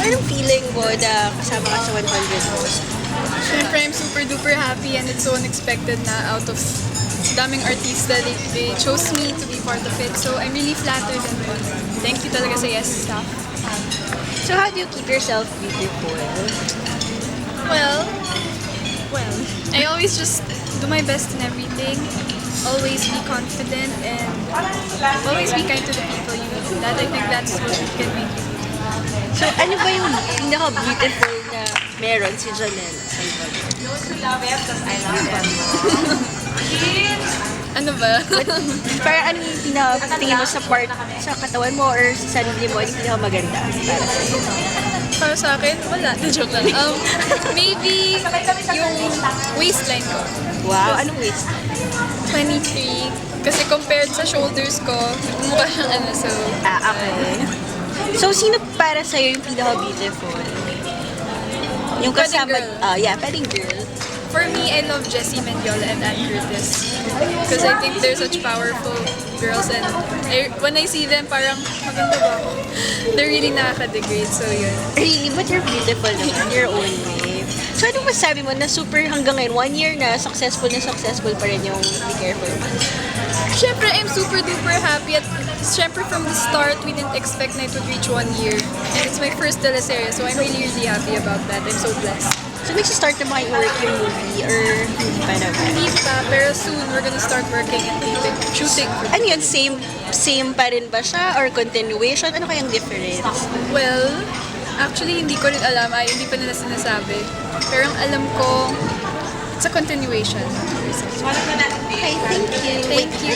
anong feeling mo na kasama ka sa 100 Most? Siyempre, I'm super duper happy and it's so unexpected na out of daming artista, they chose me to be part of it. So I'm really flattered and honored. Thank you talaga sa Yes staff. So how do you keep yourself beautiful? Well, I always just do my best in everything. Always be confident and always be kind to the people you meet. That I think that's what can make you beautiful. So ano ba yung pinaka-beautiful na meron si Janelle Salvador? Ano ba? Para ano yung tingin mo sa part sa katawan mo or sa sarili mo, ano yung pinaka-maganda para sa'yo? Para sa akin, wala. Joke lang. Maybe yung waistline ko. Wow, anong waist? 23. Kasi compared sa shoulders ko, mukha siyang ano, so... Okay. So, sino para sa'yo yung pinaka-beautiful? Yung kasama... Pwedeng Pwedeng girl. For me, I love Jessie Mendiola and Ann Curtis. Because I think they're such powerful girls and when I see them, parang maganda ba ako? They're really nakaka-degrade, so yun. Really, but you're beautiful naman, your own way. So, anong masabi mo na super hanggang ngayon, 1 year na successful pa rin yung Be Careful? Siyempre, I'm super duper happy at siyempre from the start, we didn't expect na it would reach 1 year. And it's my first teleserye, so I'm really, really happy about that. I'm so blessed. So, start na ba kayo work yung movie or hindi pa naman? Hindi pa, pero soon we're gonna start working and shooting. Ano yun? Same pa rin ba siya or continuation? Ano kayang difference? Well, actually hindi ko rin alam, hindi pa nila sinasabi. Pero ang alam ko, it's a continuation. Okay, thank you. Thank you.